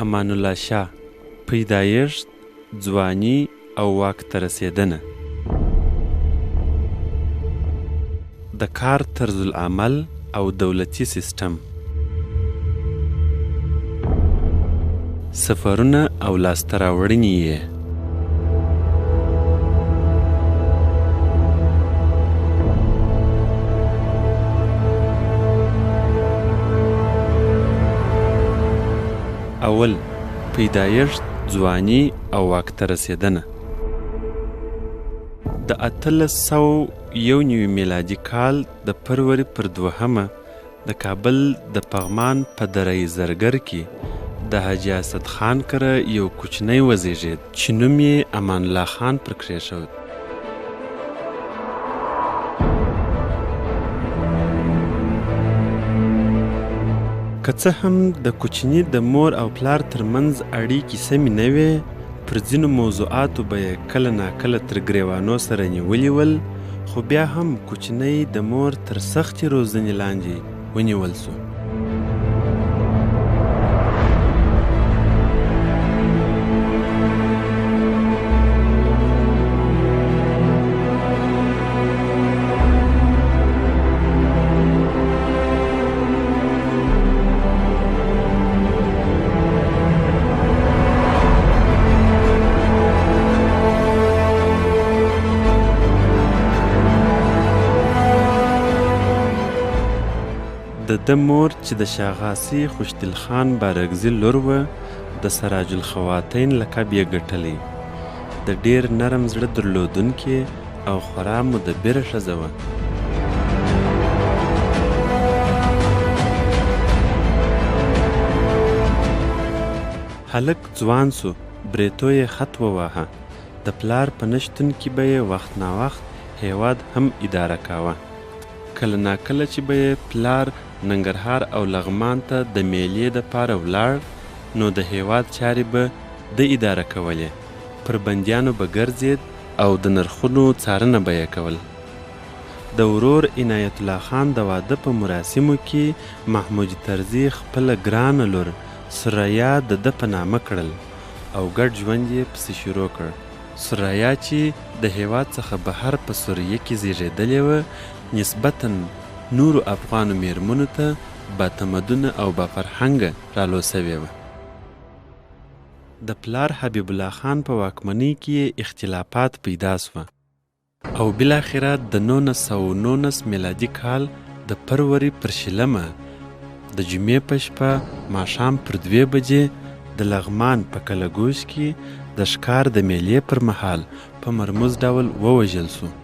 امان الله شاه پیدایښت، ځواني او واک ته رسېدنه. د کار طرز العمل او دولتي سیستم، سفرونه او لاسته راوړنې یې. اول، پیدایښت، ځواني او واک ته رسېدنه. د 1891 میلادي کال د فروری پر 2 د کابل د پغمان په دره زرګر کې د حاجي اسد خان کره یو کوچنی وزیږید چې نوم یې امان الله خان پر کېښود. که څه هم د کوچني د مور او پلار ترمنځ اړیکې سمې نه وې، پر ځینو موضوعاتو به یې کله ناکله تر ګریوانو سره نیولي ول، خو بیا هم کوچنی د مور تر سختې روزنې لاندې ونیول سو. د مور چې د شاغاسي خوشدل خان بارګزي لور وه، د سراج الخواتین لقب یې ګټلی. د ډیر نرم زړه درلودونکې او خورا مدبره ښځه وه. هلک ځوان سو، بریتو یې خط وواهه. د پلار په نشتون کې به یې وخت ناوخت هیواد هم اداره کاوه. کله ناکله چې به یې پلار ننګرهار او لغمان ته د میلې دپاره ولاړ، نو د هیواد چارې به د اداره کولې. پر بندیانو به ګرځېد او د نرخونو څارنه به یې کول. د ورور عنایت الله خان د واده په مراسمو کې محمود طرزي خپله ګرانه لور سریا د ده په نامه کړل او ګډ ژوند یې پسې شروع کړ. سریا چې د هیواد څخه بهر په سوریه کې زیږېدلې وه، نسبتاً نورو افغانو میرمنو ته با تمدنه او با فرهنګه رالو سوې وه. د پلار حبیب الله خان په واکمنۍ کې اختلافات پیدا سوه او بالاخره د 1919 میلادي کال د فروری پر 20 د جمعې په شپه ماښام پر 2 بجې د لغمان په کلګوش کې د ښکار د میلې پر مهال په مرموز ډول ووژل سو.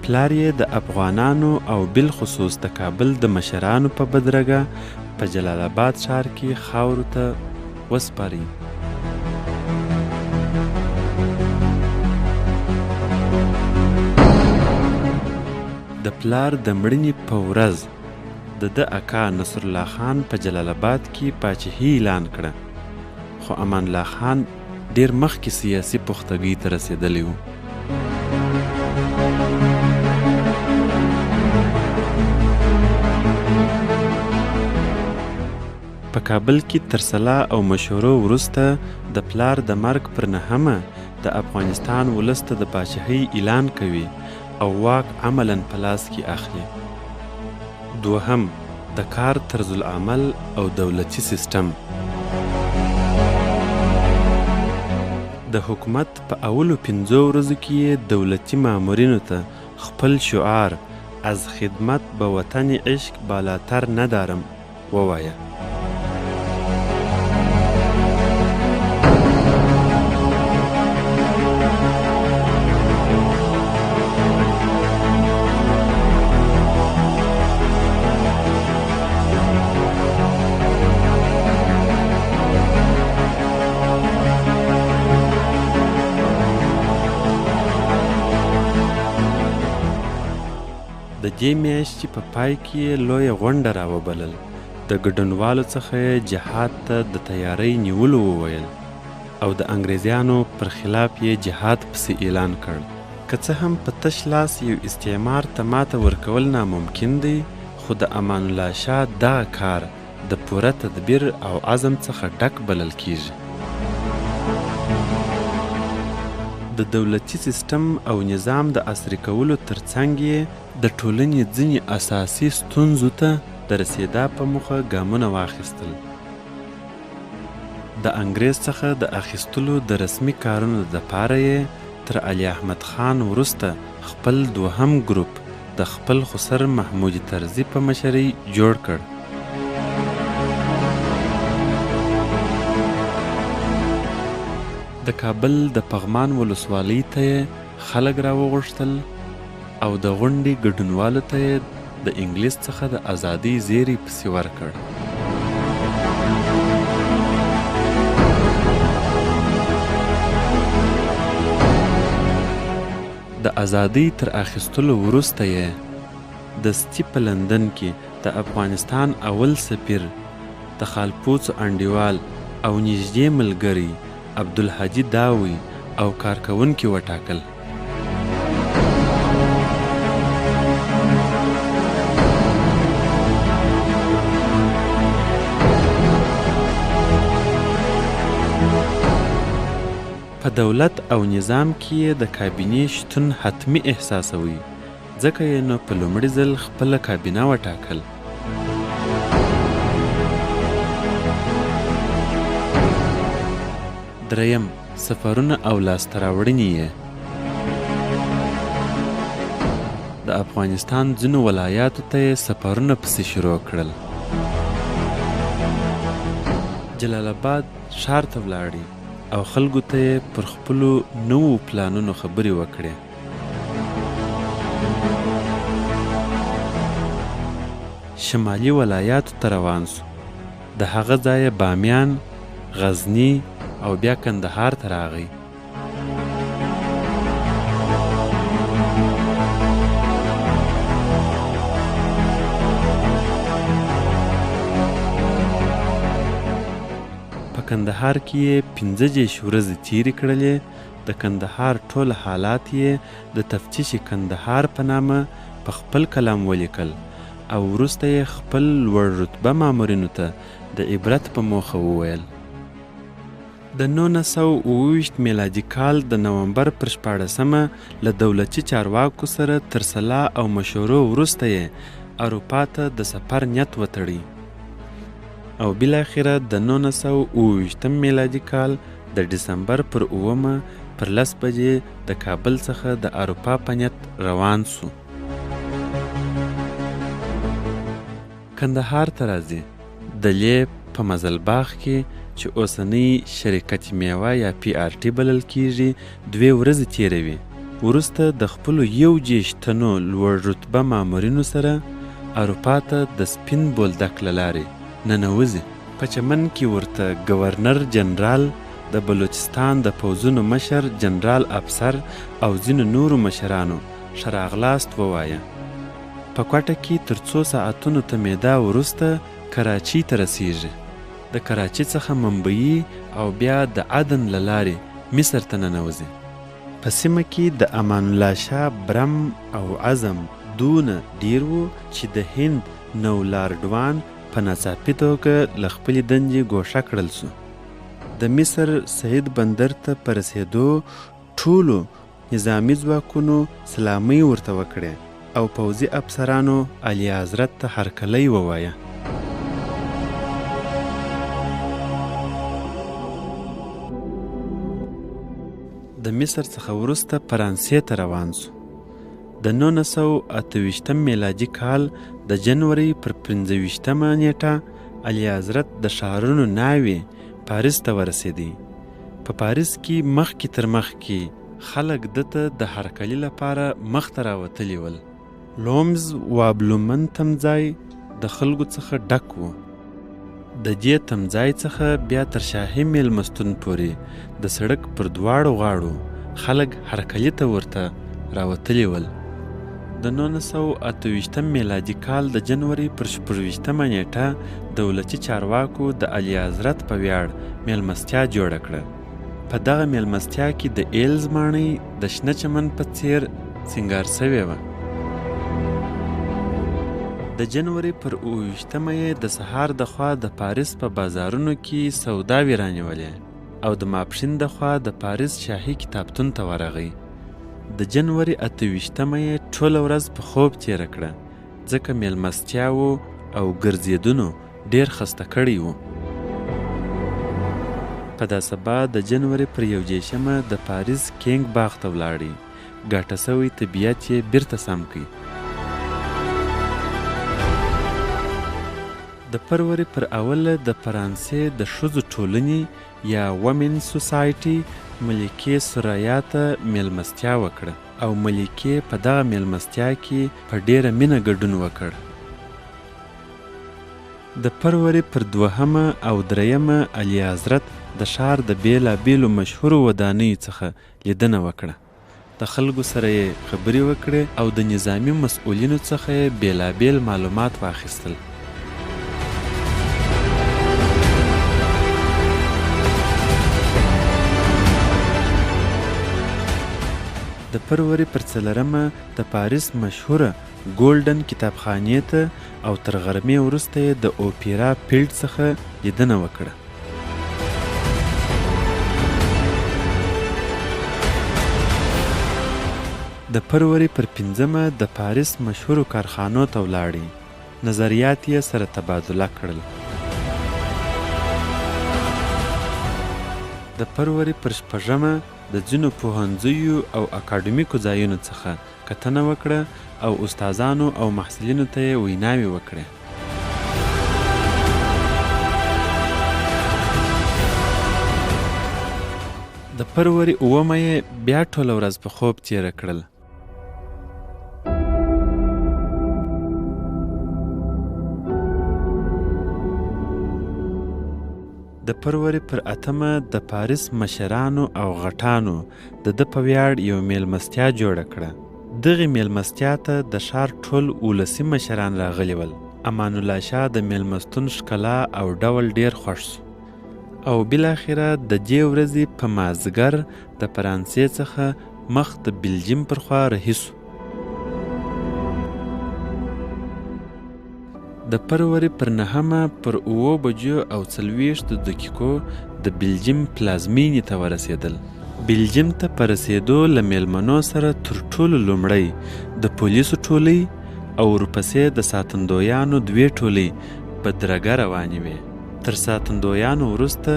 پلار یې د افغانانو او بالخصوص د کابل د مشرانو په بدرګه په جلال آباد ښار کې خاورو ته وسپارئ. د پلار د مړینې په ورځ د ده اکا نصرالله خان په جلال آباد کې پاچاهي اعلان کړه، خو امان الله خان ډیر مخکې سیاسي پختګۍ ته رسېدلی و. په کابل کې تر سلا او مشورو وروسته د پلار د مرګ پر 9 د افغانستان ولس ته د پاچاهۍ اعلان کوي او واک عملاً په لاس کې اخلي. دوهم، د کار طرز العمل او دولتي سیستم. د حکومت په اولو 5 ورځو کې دولتي مامورینو ته خپل شعار از خدمت به وطن عشق بالاتر ندارم ووایه. د دې میاشتې په پای کې یې لویه غونډه راوبلل. د ګډونوالو څخه یې جهاد ته د تیارۍ نیولو وویل او د انګریزیانو پر خلاف یې جهاد پسې اعلان کړ. که څه هم په تش لاس یو استعمار ته ماته ورکول ناممکن دی، خو د امان الله شاه دغه کار د پوره تدبیر او عزم څخه ډک بلل کیږي. د دولتي سیستم او نظام د عصري کولو ترڅنګ یې د ټولنې ځینې اساسي ستونزو ته د رسېدا په موخه ګامونه واخیستل. د انګریز څخه د اخیستلو د رسمي کارونو دپاره یې تر علي احمد خان وروسته خپل دوهم ګروپ د خپل خسر محمود طرزي په مشرۍ جوړ کړ. د کابل د پغمان ولسوالۍ ته یې خلک راوغوښتل او د غونډې ګډونوالو ته یې د انګلیس څخه د ازادۍ زیری پسې ورکړ. د ازادۍ تر اخیستلو وروسته یې د سټي په لندن کې د افغانستان اول سفیر د خالپوڅو انډیوال او نږدې ملګری عبدالحاجي داوي او کارکوونکي وټاکل. په دولت او نظام کې د کابینې شتون حتمی احساسوي، ځکه یې نو په لومړي ځل خپله کابینه وټاکل. دریم، سفرونه او لاسته راوړنې یې د افغانستان ځینو ولایاتو ته یې سفرونه پسې شروع کړل. جلال آباد ښار ته ولاړی او خلکو ته یې پر خپلو نوو پلانونو خبرې وکړې. شمالي ولایاتو ته روان سو. د هغه ځایه بامیان، غزني او بیا کندهار ته راغی. کندهار کې یې 15 ورځې تیرې کړلې. د کندهار ټول حالات یې د تفتیش کندهار په نامه په خپل کلام ولیکل او وروسته یې خپل لوړ رتبه مامورینو ته د عبرت په موخه وویل. د 1928 میلادي کال د نومبر پر 14مه له دولتي چارواکو سره تر سلا او مشورو وروسته یې اروپا ته د سفر نیت وتړی او بالاخره د 1928 میلادي کال د ډسمبر پر 9مه پر 10 بجې د کابل څخه د اروپا په نیت روان سو. کندهار ته راځي. د لیب په مزلباغ کې چې اوسنۍ شرکت میوه یا PRT بلل کیږي 2 ورځې تیروي. وروسته د خپلو 21 تنو لوړ رتبه مامورینو سره اروپا ته د سپین بولدک له لارې ننوځي. په چمن کې ورته گورنر جنرال، د بلوچستان د پوځونو مشر جنرال افسر او ځینو نورو مشرانو ښه راغلاست ووایه. په کوټه کې تر 2 ساعتونو تمېدا وروسته کراچۍ ته رسیږي. د کراچۍ څخه ممبئی او بیا د عدن له لارې مصر ته ننوځي. په سیمه کې د امان الله شاه برم او عزم دونه ډیر و چې د هند نو لارډوان په ناڅاپي توګه له خپلې دندې ګوښه کړل سو. د مصر سعید بندر ته په رسېدو ټولو نظامي ځواکونو سلامۍ ورته وکړې او پوځي افسرانو اعلی حضرت ته هرکلی ووایه. د مصر څخه وروسته فرانسې ته روان سو. د 1928 میلادي کال د جنوري پر 15مه نیټه اعلی حضرت د ښارونو ناوې پاریس ته ورسېدی. په پاریس کې مخکې تر مخکې خلک دته د هرکلي لپاره مخ ته راوتلي ول. لومز وابلومن تمځای د خلکو څخه ډک و. د دې تمځای څخه بیا تر شاهي میلمستون پورې د سړک پر دواړو غاړو خلک هرکلي ته ورته راوتلي ول. د 1928 میلادي کال د جنوري پر 24مه نیټه دولتي چارواکو د اعلی حضرت په ویاړ میلمستیا جوړه کړه. په دغه میلمستیا کې د ایلز ماڼۍ د شنه چمن په څیر سینګار سوې وه. د جنوري پر 28مه یې د سهار د خوا د پاریس په بازارونو کې سوداوې رانیولې او د ماپښین د خوا د پاریس شاهي کتابتون ته ورغی. د جنوري 28مه یې ټوله ورځ په خوب تېره کړه ځکه میلمستیاوو او ګرځېدونو ډېر خسته کړی و. په دا سبا د جنوري پر 1مه د پاریس کینګ باغ ته ولاړی. ګاټه سوی طبیعت یې بیرته سم کړي. د فروری پر اوله د فرانسې د ښځو ټولنې یا ومن سوسایټي ملکې سرایا ته میلمستیا وکړه او ملکې په دغه میلمستیا کې په ډیره مینه ګډون وکړ. د فروری پر 2مه او 3مه علي حضرت د ښار د بیلابیلو مشهورو ودانیو څخه لیدنه وکړه. د خلکو سره یې خبرې وکړې او د نظامی مسؤلینو څخه یې بیلابیل معلومات واخیستل. د فروری پر 4مه د پاریس مشهوره ګولډن کتابخانې ته او تر غرمې وروسته یې د اوپیرا فیلډ څخه لیدنه وکړه. د فروری پر 5مه د پاریس مشهورو کارخانو ته ولاړی. نظریات یې سره تبادله کړل. د فروری پر 6مه د ځینو پوهنځیو او اکاډمیکو ځایونو څخه کتنه وکړه او استادانو او محصلینو ته یې ویناوې وکړې. د فروری 9مه یې بیا ټوله ورځ په خوب تېره کړل. د فروری پر 8مه د پاریس مشرانو او غټانو د ده په ویاړ یو میلمستیا جوړه کړه. دغې میلمستیا ته د ښار ټول ولسي مشران راغلي ول. امان الله شاه د میلمستون ښکلا او ډول ډیر خوښ شو او بالاخره د دې ورځې په مازدیګر د فرانسې څخه مخ د بلجیم پر خوا رهي سو. د فروری پر 9مه پر 7:40 د بلجیم پلازمینې ته ورسېدل. بلجیم ته په رسېدو له میلمنو سره تر ټولو لومړی د پولیسو ټولۍ او ورپسې د ساتندویانو 2 ټولۍ په درګه روانې وې. تر ساتندویانو وروسته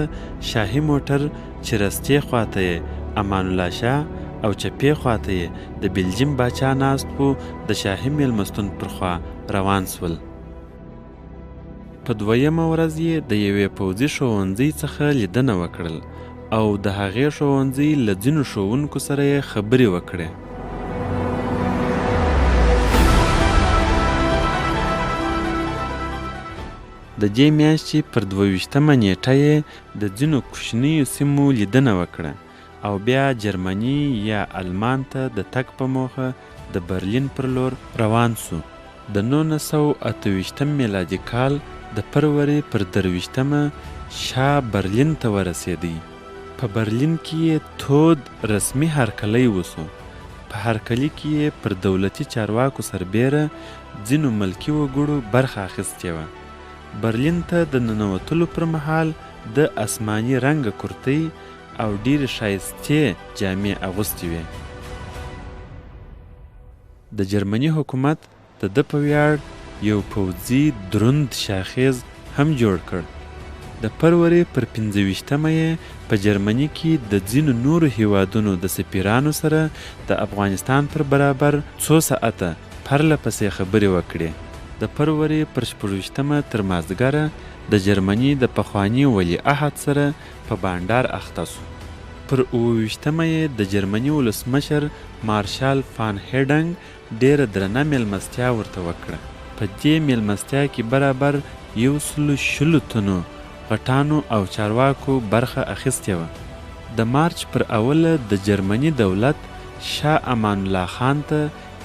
شاهي موټر چې رستې خواته یې امان الله شاه او چپې خواته یې د بلجیم باچا ناست و د شاهي میلمستون پر خوا روان سول. په 2مه ورځ یې د یوې پوځي ښوونځي څخه لیدنه وکړل او د هغې ښوونځي له ځینو ښوونکو سره یې خبرې وکړې. د دې میاشتې پر 22مه نیټه یې د ځینو کوچنیو سیمو لیدنه وکړه او بیا جرمني یا آلمان ته د تګ په موخه د برلین پر لور روان سو. د 1928 میلادي کال د فروری پر 23مه شاه برلین ته ورسېدی. په برلین کې یې تود رسمي هرکلی وسو. په هرکلي کې یې پر دولتي چارواکو سربیره ځینو ملکي وګړو برخه اخیستې وه. برلین ته د ننوتلو پر مهال د اسماني رنګه کرتۍ او ډېرې ښایستې جامې اغوستې وې. د جرمني حکومت د ده په ویاړ یو پوځي دروند شاخیز هم جوړ کړ. د فروری پر 25مه یې په جرمني کې د ځینو نورو هیوادونو د سفیرانو سره د افغانستان پر برابر 2 ساعته پرله پسې خبرې وکړې. د فروری پر 26مه تر مازدیګره د جرمني د پخواني ولیعهد سره په بانډار اخته سو. پر 28مه یې د جرمني ولسمشر مارشال فان هیډنګ ډیره درنه میلمستیا ورته وکړه. په دې میلمستیا کې برابر 120 تنو غټانو او چارواکو برخه اخیستې وه. د مارچ پر اوله د جرمني دولت شاه امان الله خان ته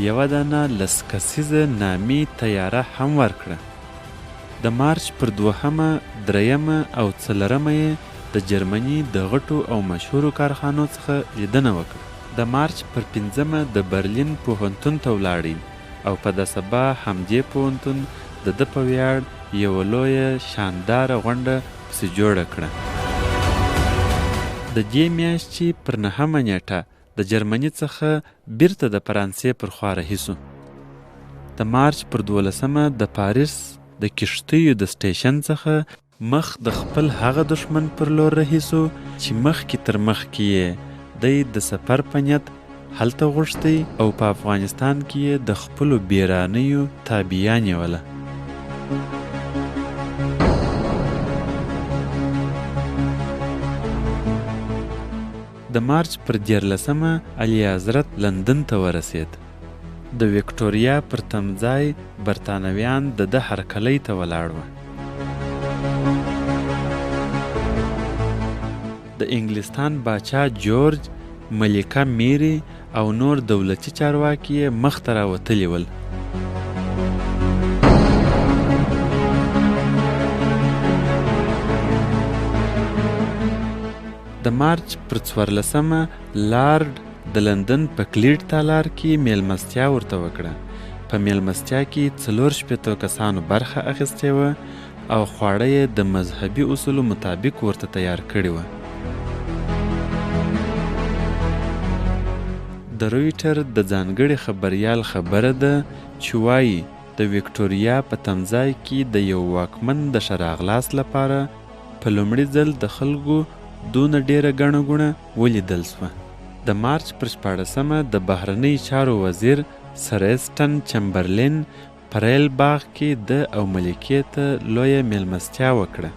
یوه دانه 10 کسیزه نامي تیاره هم ورکړه. د مارچ پر 2مه 3مه او 4مه یې د جرمني د غټو او مشهورو کارخانو څخه لیدنه وکړه. د مارچ پر 5 د برلین پوهنتون ته ولاړی او په د سبا همدې پوهنتون د ده په ویاړ یوه لویه شانداره غونډه پسې جوړه کړه. د دې میاشتې پر 9 نیټه د جرمني څخه بیرته د فرانسې پر خوا رهي سو. د مارچ پر 12 د پاریس د کښتیو د سټیشن څخه مخ د خپل هغه دښمن پر لور رهي سو چې مخکې تر مخکې یې دی د سفر په نیت هلته غوښتی او په افغانستان کې یې د خپلو بیرانیو تابعه نیوله. د مارچ پر 14 علي حضرت لندن ته ورسید. د ویکټوریا پر تمځای برتانویان د ده هرکلی ته ولاړ وه. د انګلستان باچا جورج، ملکه میری او نور دولتي چارواکي یې مخ ته راوتلي ول. د مارچ پر 14 لارډ د لندن په کلیډ تالار کې میلمستیا ورته وکړه. په میلمستیا کې 4 کسانو برخه اخیستې وه او خواړه یې د مذهبي اصولو مطابق ورته تیار کړي وه. د رویټر د ځانګړي خبریال خبره ده چې وایي د ویکټوریا په تمځای کې د یو واکمن د ښه راغلاست لپاره په لومړي ځل د خلکو دونه ډیره ګڼه ګوڼه ولیدل سوه. د مارچ پر 14 د بهرنۍ چارو وزیر سر ایسټن چمبرلین په ریل باغ کې د او ملکې ته لویه میلمستیا وکړه.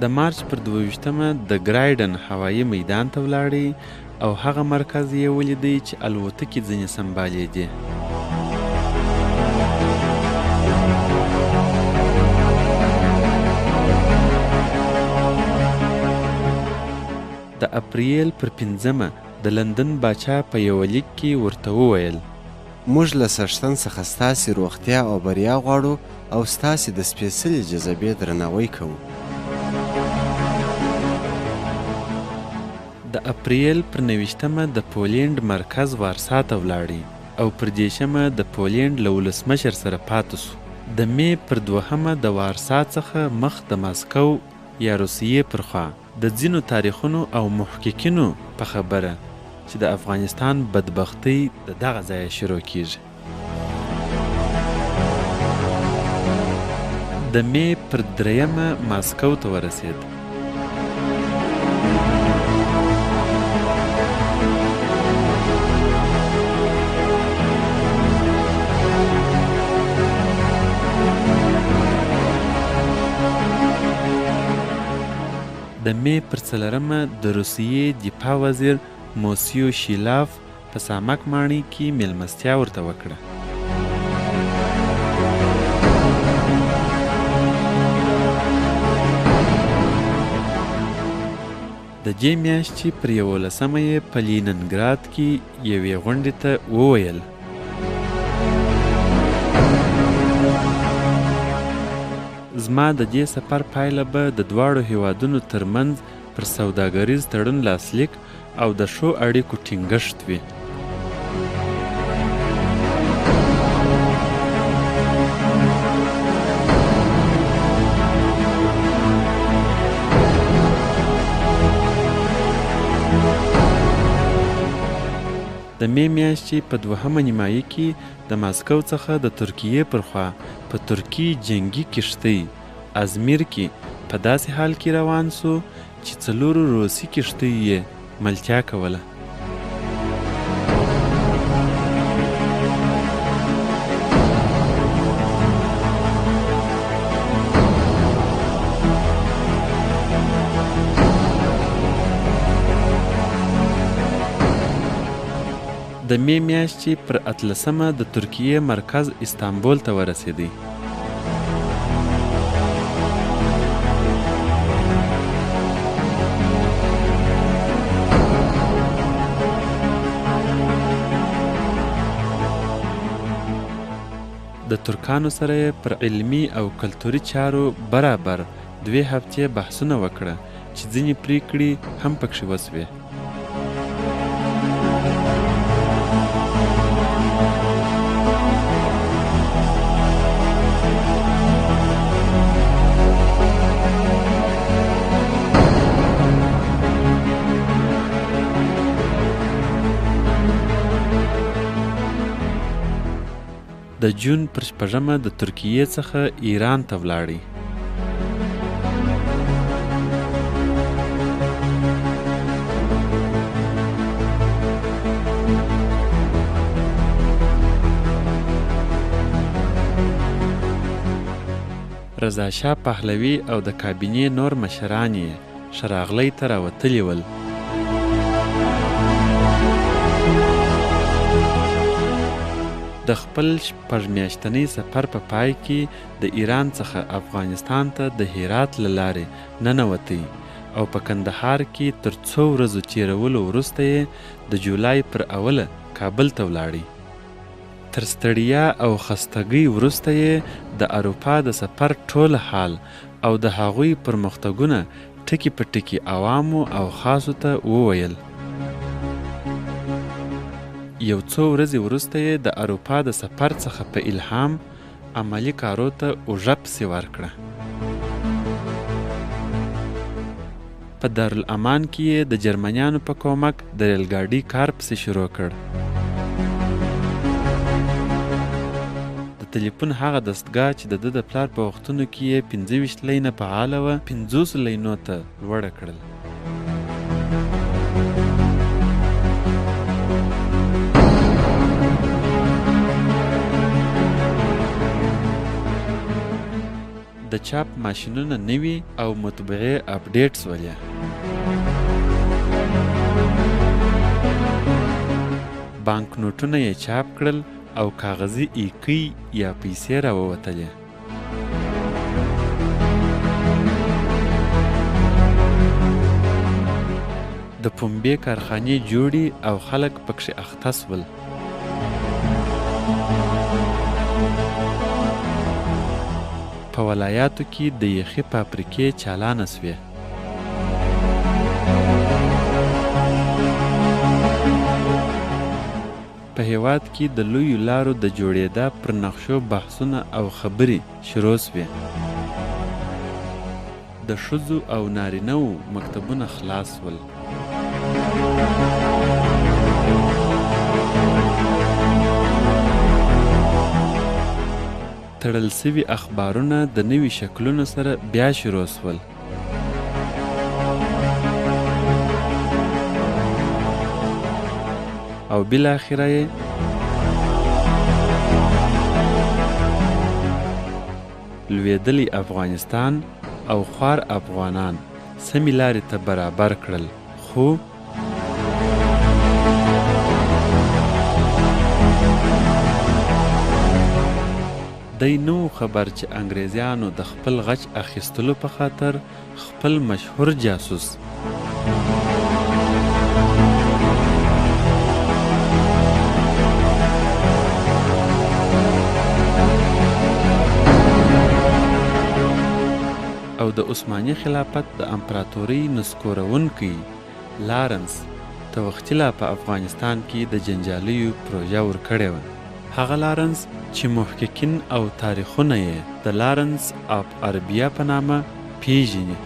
د مارچ پر 22 د ګرایډن هوایي میدان ته ولاړی او هغه مرکز یې ولیدی چې الوتکې ځینې سنبالېدې. د اپریل پر 5 د لندن باچا په یوه لیک کې ورته وویل: موږ له څښتن څخه ستاسې روغتیا او بریا غواړو او ستاسې د سپېڅلې جذبې درناوی کوو. د اپریل پر 29 د پولینډ مرکز وارسا ته ولاړی او پر 10 د پولینډ له ولسمشر سره پاتې سو. د مې پر 2 د وارسا څخه مخ د ماسکو یا روسیې پر خوا د ځینو تاریخونو او محققینو په خبره چې د افغانستان بدبختۍ د دغه ځایه شروع کیږي. د مې پر 3 ماسکو ته ورسید. د مې پر 4 د روسیې دفاع وزیر موسیو شیلاف په سامک ماڼۍ کې میلمستیا ورته وکړه. د دې میاشتې پر 11 یې په لیننګراد کې یوې غونډې ته وویل: زما د دې سفر پایله به د دواړو هیوادونو ترمنځ پر سوداګریز تړون لاسلیک او د ښو اړیکو ټینګښت وي. د مې میاشتې په 2 نیمایي کې د ماسکو څخه د ترکیې پر خوا په ترکی جنگي کښتۍ ازمیر کې په داسې حال کې روان سو چې 4 روسي کښتۍ یې ملتیا کوله. د مې میاشتې پر 18 د ترکیې مرکز استانبول ته ورسېدی. د د ترکانو سره یې پر علمي او کلتوري چارو برابر 2 هفتې بحثونه وکړه چې ځینې پریکړې هم پکښې وسوې. د جون پر 6 د ترکیې څخه ایران ته ولاړی. رضا شاه پهلوي او د کابینې نور مشران یې شراغلۍ ته راوتلي ول. د خپل 6 میاشتنۍ سفر په پای کې د ایران څخه افغانستان ته د هرات له لارې ننوتی او په کندهار کې تر 2 ورځو تېرولو وروسته یې د جولای پر 1 کابل ته ولاړی. تر ستړیا او خستګۍ وروسته یې د اروپا د سفر ټول حال او د هغوی پرمختګونه ټکي په ټکي عوامو او خاصو ته وویل. یو څو ورځې وروسته یې د اروپا د سفر څخه په الهام عملي کارو ته اوږه پسې ورکړه. په دارالامان کې یې د جرمنیانو په کومک د ریلګاډي کار پسې شروع کړ. د تلیفون هغه دستګاه چې د ده د پلار په وختونو کې یې 25 لینه فعاله وه 50 لینو ته لوړه کړل. د چاپ ماشینونه نوي او مطبعې اپډیټ سولې. بانک نوټونه یې چاپ کړل او کاغذي ایکي یا پیسې راووتلې. د پنبې کارخانې جوړې او خلک پکښې اخته سول. په ولایاتو کې د یخي فابریکې چالانه سوې. په هېواد کې د لویو لارو د جوړېدا پر نقشو بحثونه او خبرې شروع سوې. د ښځو او نارینه‌وو مکتبونه خلاص سول. تړل سوي اخبارونه د نوي شکلونو سره بیا شروع سول. او بالاخره یې لوېدلی افغانستان او خوار افغانان سمې لارې ته برابر کړل. خو دی نو خبر چې انګریزیانو د خپل غچ اخیستلو په خاطر خپل مشهور جاسوس او د عثماني خلافت د امپراتورۍ نسکورونکی لارنس ته وختي لا په افغانستان کې د جنجالیو پروژه ورکړې وه. هغه لارنس چې محققین او تاریخونه یې د لارنس اف عربیه په نامه پیژني.